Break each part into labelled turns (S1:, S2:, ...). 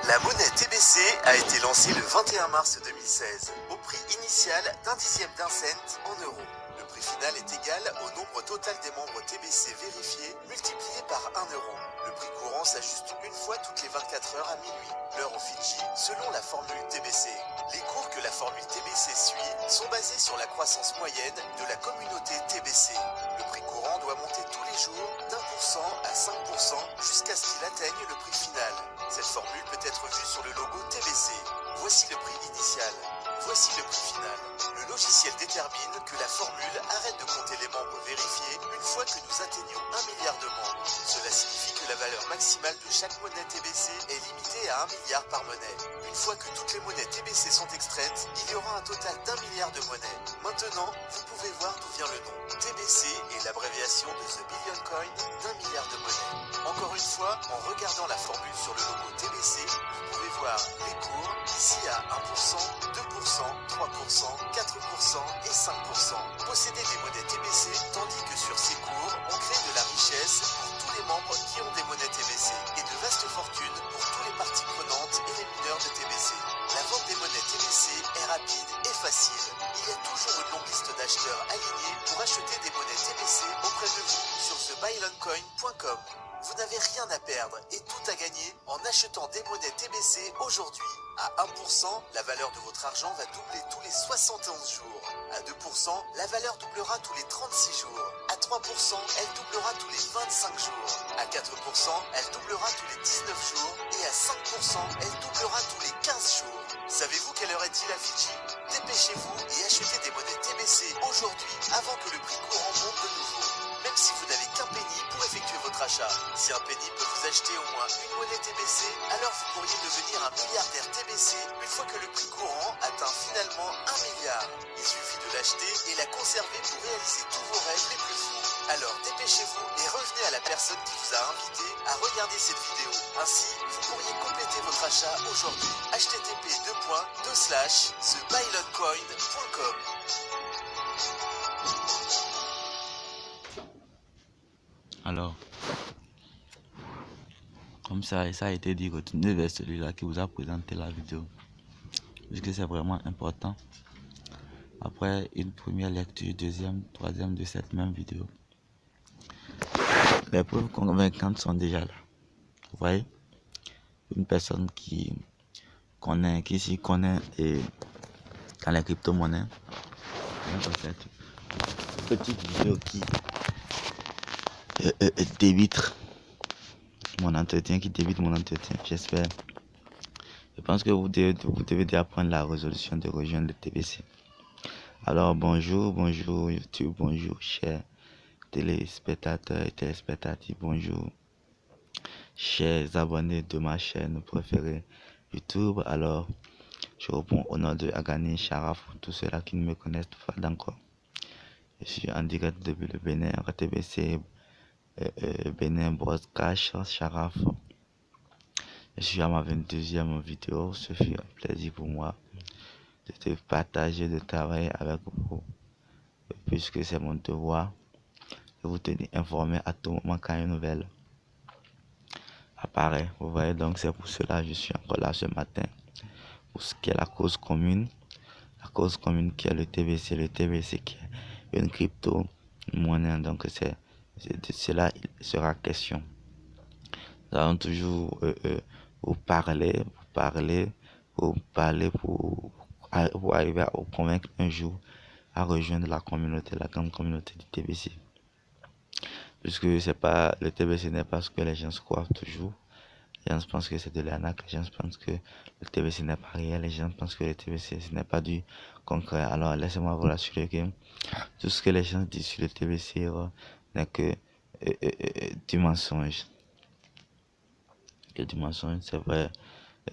S1: La monnaie TBC a été lancée le 21 mars 2016 au prix initial d'un dixième d'un cent en euros. Le prix final est égal au nombre total des membres TBC vérifiés multiplié par 1 euro. Le prix courant s'ajuste une fois toutes les 24 heures à minuit, l'heure au Fidji, selon la formule TBC. Les cours que la formule TBC suit sont basés sur la croissance moyenne de la communauté TBC. Le prix courant doit monter tous les jours d'1% à 5% jusqu'à ce qu'il atteigne le prix final. Cette formule peut être vue sur le logo TBC. Voici le prix initial. Voici le prix final. Le logiciel détermine que la formule arrête de compter les membres vérifiés une fois que nous atteignons 1 milliard de membres. Cela signifie que la valeur maximale de chaque monnaie TBC est limitée à 1 milliard par monnaie. Une fois que toutes les monnaies TBC sont extraites, il y aura un total d'1 milliard de monnaies. Maintenant, vous pouvez voir d'où vient le nom. TBC est l'abréviation de The Billion Coin, d'1 milliard de monnaies. Encore une fois, en regardant la formule sur le logo TBC, vous pouvez voir les cours ici à 1%, 2%, 3%, 4% et 5%. Posséder des monnaies TBC, tandis que sur ces cours, on crée de la richesse pour tous les membres qui ont des monnaies TBC et de vastes fortunes pour tous les parties prenantes et les mineurs de TBC. La vente des monnaies TBC est rapide et facile. Il y a toujours une longue liste d'acheteurs alignés pour acheter des monnaies TBC auprès de vous sur thebyloncoin.com. Vous n'avez rien à perdre et tout à gagner en achetant des monnaies TBC aujourd'hui. À 1%, la valeur de votre argent va doubler tous les 71 jours. À 2%, la valeur doublera tous les 36 jours. À 3%, elle doublera tous les 25 jours. À 4%, elle doublera tous les 19 jours. Et à 5%, elle doublera tous les 15 jours. Savez-vous quelle heure est-il à Fidji? Dépêchez-vous et achetez des monnaies TBC aujourd'hui avant que le prix courant monte de nouveau. Même si vous n'avez qu'un penny pour effectuer votre achat. Si un penny peut vous acheter au moins une monnaie TBC, alors vous pourriez devenir un milliardaire TBC une fois que le prix courant atteint finalement 1 milliard. Il suffit de l'acheter et la conserver pour réaliser tous vos rêves les plus fous. Alors dépêchez-vous et revenez à la personne qui vous a invité à regarder cette vidéo. Ainsi, vous pourriez compléter votre achat aujourd'hui. http://thebyloncoin.com.
S2: Alors, comme ça a été dit, retournez vers celui-là qui vous a présenté la vidéo, puisque c'est vraiment important. Après une première lecture, deuxième, troisième de cette même vidéo, les preuves convaincantes sont déjà là. Vous voyez, une personne qui s'y connaît et dans les crypto-monnaies, cette petite vidéo qui débite mon entretien, j'espère. Je pense que vous devez déjà prendre la résolution de rejoindre le TBC. Alors bonjour YouTube, bonjour chers téléspectateurs et téléspectatrices, bonjour chers abonnés de ma chaîne préférée YouTube. Alors je réponds au nom de Agani Sharaf pour tous ceux-là qui ne me connaissent pas encore. Je suis en direct depuis le Bénin, RTBC Bénin Broadcast Sharaf. Je suis à ma 22e vidéo. Ce fut un plaisir pour moi de te partager, de travailler avec vous, puisque c'est mon devoir de vous tenir informé à tout moment quand une nouvelle apparaît. Vous voyez, donc c'est pour cela que je suis encore là ce matin, pour ce qui est la cause commune qui est le TBC qui est une crypto-monnaie. Donc c'est de cela il sera question. Nous allons toujours vous parler pour arriver à vous convaincre un jour à rejoindre la grande communauté du TBC. Puisque c'est pas, le TBC n'est pas ce que les gens se croient toujours. Les gens pensent que c'est de l'arnaque, les gens pensent que le TBC n'est pas réel, les gens pensent que le TBC ce n'est pas du concret. Alors laissez-moi vous rassurer que tout ce que les gens disent sur le TBC n'est que du mensonge. Du mensonge, c'est vrai,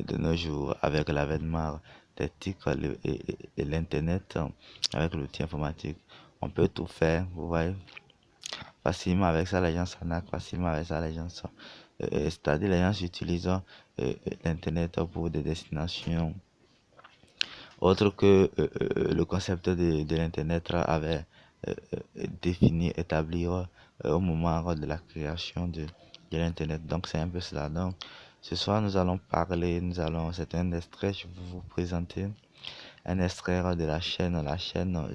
S2: de nos jours, avec l'avènement des TIC et l'internet, avec l'outil informatique, on peut tout faire, vous voyez. Facilement avec ça, les gens s'arnaquent, facilement avec ça, les gens sont. C'est-à-dire, les gens utilisent l'internet pour des destinations autres que le concept de l'internet avait défini, établi au moment de la création de l'internet. Donc c'est un peu cela. Donc Ce soir, c'est un extrait, je vais vous présenter un extrait de la chaîne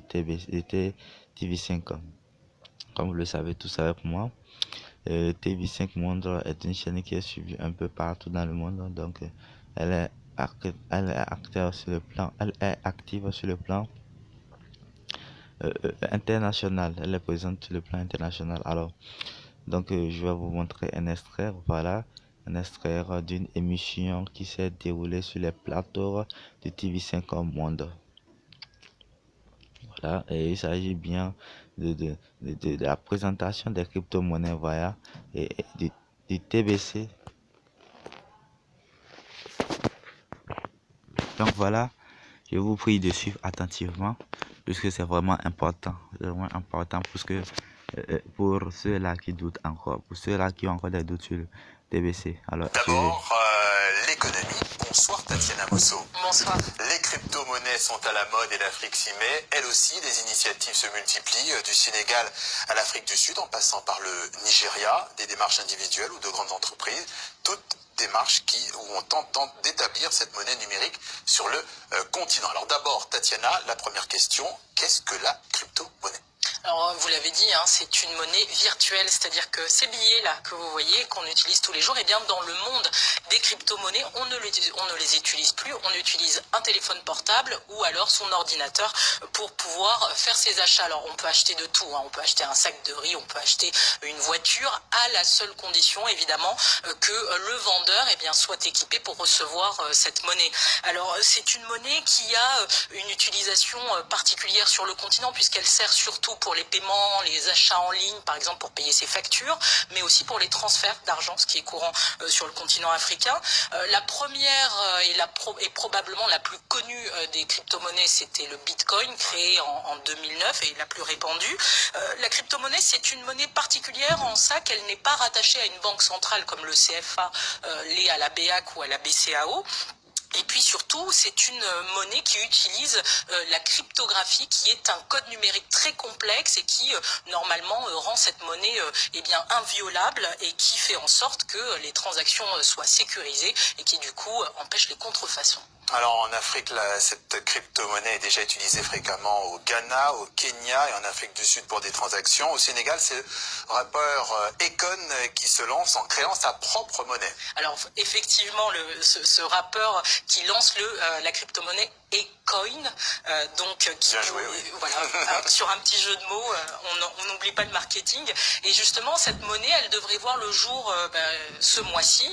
S2: TV5. Comme vous le savez tous avec moi, TV5 Monde est une chaîne qui est suivie un peu partout dans le monde. Donc, elle est active sur le plan international. Elle est présente sur le plan international. Alors, donc, je vais vous montrer un extrait. Voilà, un extrait d'une émission qui s'est déroulée sur les plateaux de TV5 Monde. Voilà, et il s'agit bien de la présentation des crypto-monnaies, voilà, et du TBC. Donc voilà, je vous prie de suivre attentivement, puisque c'est vraiment important, pour ceux-là qui doutent encore, pour ceux-là qui ont encore des doutes sur le TBC. Alors,
S1: d'abord, l'économie. Bonsoir Tatiana Mosso.
S3: Bonsoir.
S1: Les crypto-monnaies sont à la mode et l'Afrique s'y met. Elle aussi, des initiatives se multiplient, du Sénégal à l'Afrique du Sud, en passant par le Nigeria, des démarches individuelles ou de grandes entreprises, toutes démarches où on tente d'établir cette monnaie numérique sur le continent. Alors d'abord, Tatiana, la première question, qu'est-ce que la crypto-monnaie ?
S3: Alors, vous l'avez dit, c'est une monnaie virtuelle, c'est-à-dire que ces billets-là que vous voyez, qu'on utilise tous les jours, eh bien, dans le monde des crypto-monnaies, on ne les utilise plus, on utilise un téléphone portable ou alors son ordinateur pour pouvoir faire ses achats. Alors, on peut acheter de tout, on peut acheter un sac de riz, on peut acheter une voiture, à la seule condition, évidemment, que le vendeur, eh bien, soit équipé pour recevoir cette monnaie. Alors, c'est une monnaie qui a une utilisation particulière sur le continent, puisqu'elle sert surtout pour les paiements, les achats en ligne, par exemple pour payer ses factures, mais aussi pour les transferts d'argent, ce qui est courant sur le continent africain. La première et probablement la plus connue des crypto-monnaies, c'était le Bitcoin, créé en 2009 et la plus répandue. La crypto-monnaie, c'est une monnaie particulière en ça qu'elle n'est pas rattachée à une banque centrale comme le CFA, l'est à la BEAC ou à la BCAO. Et puis surtout, c'est une monnaie qui utilise la cryptographie, qui est un code numérique très complexe et qui normalement rend cette monnaie inviolable et qui fait en sorte que les transactions soient sécurisées et qui du coup empêche les contrefaçons.
S1: Alors en Afrique, cette crypto-monnaie est déjà utilisée fréquemment au Ghana, au Kenya et en Afrique du Sud pour des transactions. Au Sénégal, c'est le rappeur Akon qui se lance en créant sa propre monnaie.
S3: Alors effectivement, ce rappeur qui lance la crypto-monnaie Akon, sur un petit jeu de mots, on n'oublie pas le marketing. Et justement, cette monnaie, elle devrait voir le jour ce mois-ci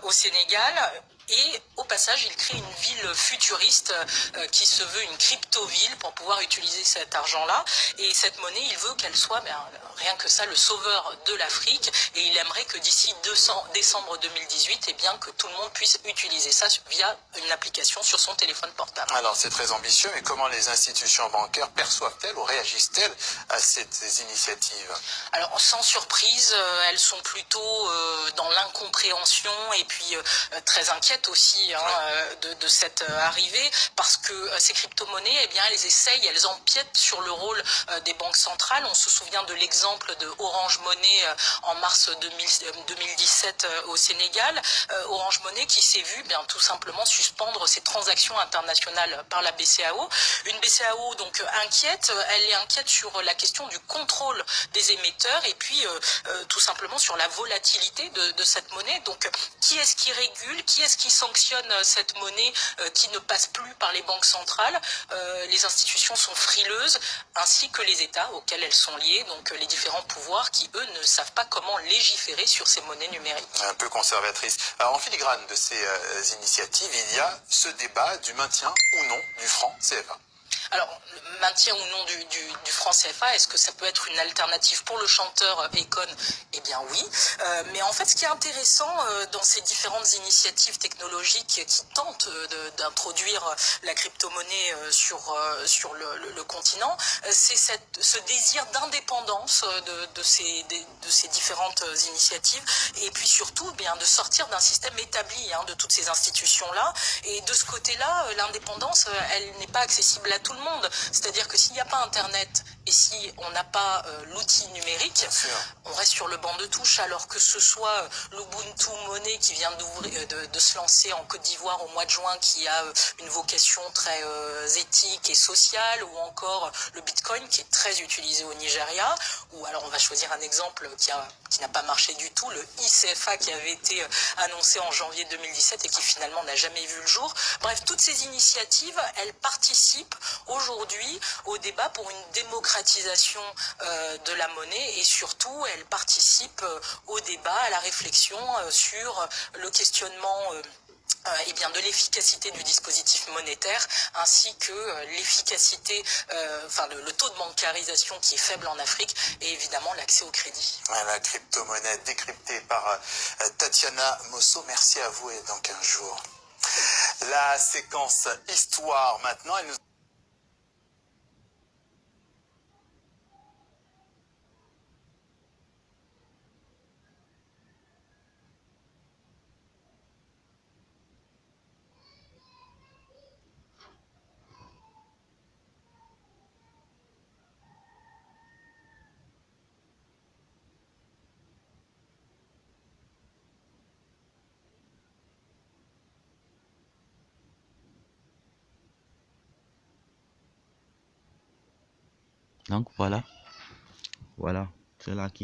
S3: au Sénégal. Et au passage, il crée une ville futuriste qui se veut une crypto-ville pour pouvoir utiliser cet argent-là. Et cette monnaie, il veut qu'elle soit, rien que ça, le sauveur de l'Afrique. Et il aimerait que d'ici décembre 2018, que tout le monde puisse utiliser ça via une application sur son téléphone portable.
S1: Alors c'est très ambitieux, mais comment les institutions bancaires perçoivent-elles ou réagissent-elles à ces initiatives ?
S3: Alors sans surprise, elles sont plutôt dans l'incompréhension et puis très inquiètes aussi de cette arrivée, parce que ces crypto-monnaies, elles empiètent sur le rôle des banques centrales. On se souvient de l'exemple de Orange Money en mars 2017 au Sénégal. Orange Money qui s'est vu tout simplement suspendre ses transactions internationales par la BCAO. Une BCAO donc inquiète, elle est inquiète sur la question du contrôle des émetteurs et puis tout simplement sur la volatilité de cette monnaie. Donc qui est-ce qui régule, qui est-ce qui sanctionne cette monnaie qui ne passe plus par les banques centrales? Les institutions sont frileuses, ainsi que les États auxquels elles sont liées, donc les différents pouvoirs qui, eux, ne savent pas comment légiférer sur ces monnaies numériques.
S1: Un peu conservatrice. Alors, en filigrane de ces initiatives, il y a ce débat du maintien ou non du franc CFA.
S3: Alors, le maintien ou non du franc CFA, est-ce que ça peut être une alternative pour le chanteur Akon? Eh bien oui. Mais en fait, ce qui est intéressant dans ces différentes initiatives technologiques qui tentent d'introduire la crypto-monnaie sur le continent, c'est ce désir d'indépendance de ces différentes initiatives et puis surtout de sortir d'un système établi de toutes ces institutions-là. Et de ce côté-là, l'indépendance, elle n'est pas accessible à tout le monde. C'est-à-dire que s'il n'y a pas Internet Et si on n'a pas l'outil numérique, on reste sur le banc de touche, alors que ce soit l'Ubuntu Money qui vient de se lancer en Côte d'Ivoire au mois de juin, qui a une vocation très éthique et sociale, ou encore le Bitcoin qui est très utilisé au Nigeria, ou alors on va choisir un exemple qui n'a pas marché du tout, le ICFA qui avait été annoncé en janvier 2017 et qui finalement n'a jamais vu le jour. Bref, toutes ces initiatives, elles participent aujourd'hui au débat pour une démocratisation de la monnaie, et surtout elles participent au débat, à la réflexion sur le questionnement eh bien, de l'efficacité du dispositif monétaire, ainsi que l'efficacité, enfin le taux de bancarisation qui est faible en Afrique, et évidemment l'accès au crédit.
S1: La crypto-monnaie décryptée par Tatiana Mosso. Merci à vous et dans 15 jours. La séquence histoire maintenant. Elle nous...
S2: Donc voilà, c'est là que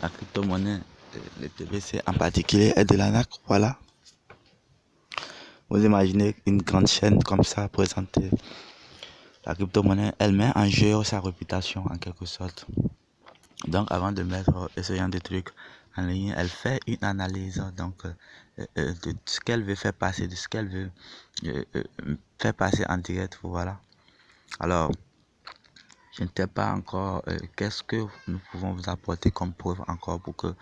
S2: la crypto-monnaie, le TBC en particulier, est de l'arnaque. Voilà. Vous imaginez une grande chaîne comme ça présenter la crypto-monnaie, elle met en jeu sa réputation en quelque sorte. Donc avant de mettre ce genre de trucs en ligne, elle fait une analyse de ce qu'elle veut faire passer, de ce qu'elle veut faire passer en direct. Voilà. Alors, je ne sais pas encore qu'est-ce que nous pouvons vous apporter comme preuve encore pour que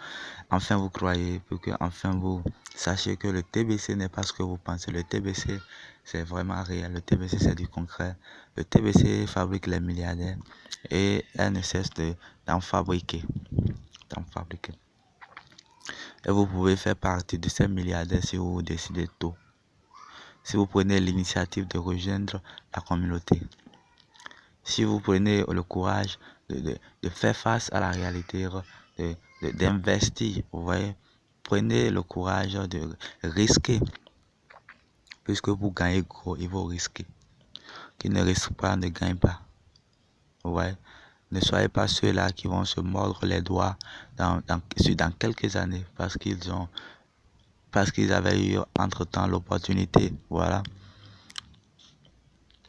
S2: enfin vous croyez, pour que enfin vous sachiez que le TBC n'est pas ce que vous pensez. Le TBC, c'est vraiment réel. Le TBC, c'est du concret. Le TBC fabrique les milliardaires et elle ne cesse d'en fabriquer. Et vous pouvez faire partie de ces milliardaires si vous décidez tôt. Si vous prenez l'initiative de rejoindre la communauté. Si vous prenez le courage de faire face à la réalité, d'investir, vous voyez, prenez le courage de risquer. Puisque vous gagnez gros, il faut risquer. Qui ne risque pas ne gagne pas. Vous voyez, ne soyez pas ceux-là qui vont se mordre les doigts dans quelques années parce qu'ils avaient eu entre-temps l'opportunité. Voilà.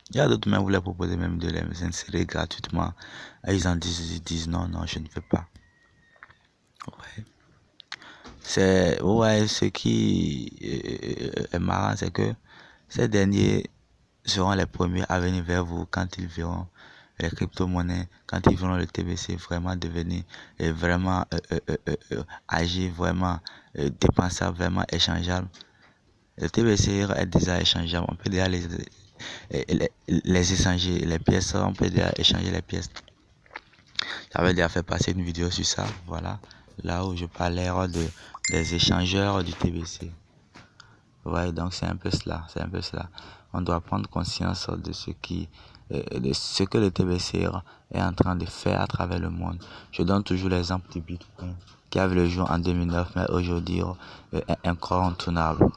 S2: Il y a d'autres même vous les proposez même de les insérer gratuitement. Et ils disent non, je ne veux pas. Ouais. Ce qui est marrant, c'est que ces derniers seront les premiers à venir vers vous quand ils verront les crypto-monnaies, quand ils verront le TBC vraiment devenir vraiment agir, vraiment dépensable, vraiment échangeable. Le TBC est déjà échangeable. On peut déjà les échanger, les pièces, on peut déjà échanger les pièces. J'avais déjà fait passer une vidéo sur ça, voilà, là où je parlais des échangeurs du TBC. Ouais, donc c'est un peu cela. On doit prendre conscience de ce que le TBC est en train de faire à travers le monde. Je donne toujours l'exemple du Bitcoin qui avait le jour en 2009, mais aujourd'hui est incontournable.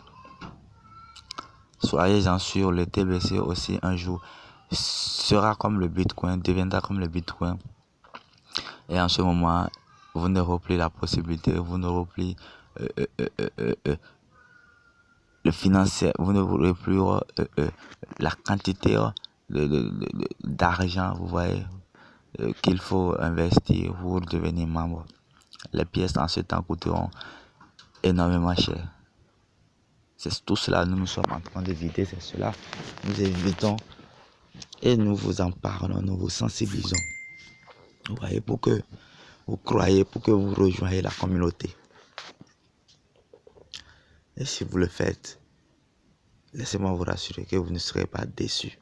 S2: Soyez-en sûrs, le TBC aussi un jour sera comme le Bitcoin, deviendra comme le Bitcoin. Et en ce moment, vous n'aurez plus la possibilité, vous n'aurez plus le financier, vous n'aurez plus la quantité d'argent, vous voyez, qu'il faut investir pour devenir membre. Les pièces en ce temps coûteront énormément cher. C'est tout cela, nous sommes en train de vider, c'est cela. Nous évitons et nous vous en parlons, nous vous sensibilisons. Vous voyez, pour que vous croyez, pour que vous rejoigniez la communauté. Et si vous le faites, laissez-moi vous rassurer que vous ne serez pas déçus.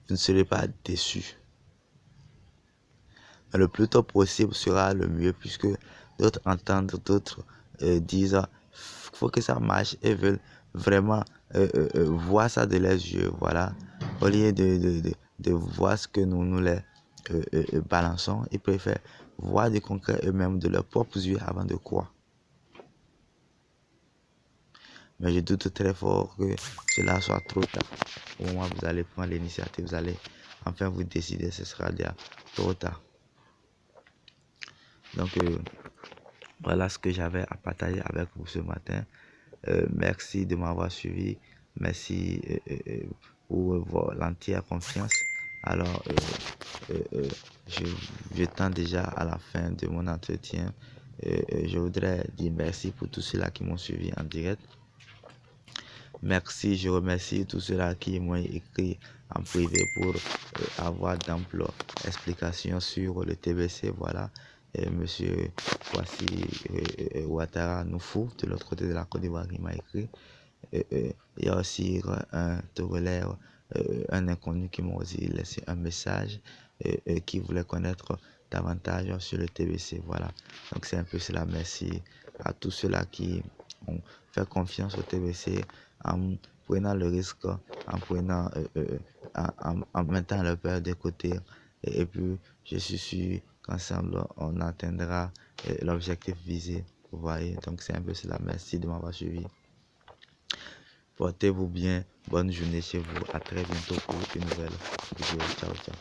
S2: Vous ne serez pas déçus. Mais le plus tôt possible sera le mieux, puisque d'autres entendent, d'autres disent faut que ça marche et veulent vraiment voir ça de leurs yeux. Voilà. au lieu de voir ce que nous les balançons, ils préfèrent voir du concret eux-mêmes de leurs propres yeux avant de croire. Mais je doute très fort que cela soit trop tard. Au moment où vous allez prendre l'initiative, vous allez enfin vous décider, ce sera déjà trop tard. Donc, voilà ce que j'avais à partager avec vous ce matin. Merci de m'avoir suivi. Merci pour l'entière confiance. Alors, je tends déjà à la fin de mon entretien. Je voudrais dire merci pour tous ceux-là qui m'ont suivi en direct. Merci, je remercie tous ceux-là qui m'ont écrit en privé pour avoir d'amples explications sur le TBC. Voilà, monsieur voici Ouattara Noufou de l'autre côté de la Côte d'Ivoire qui m'a écrit. Il y a aussi un Togolais, un inconnu qui m'a aussi laissé un message qui voulait connaître davantage sur le TBC. Voilà, donc c'est un peu cela. Merci à tous ceux-là qui ont fait confiance au TBC en prenant le risque, en prenant, en mettant le peur de côté. Et puis, je suis sûr qu'ensemble, on atteindra l'objectif visé. Vous voyez, donc c'est un peu cela. Merci de m'avoir suivi. Portez-vous bien. Bonne journée chez vous. À très bientôt pour une nouvelle vidéo. Ciao, ciao.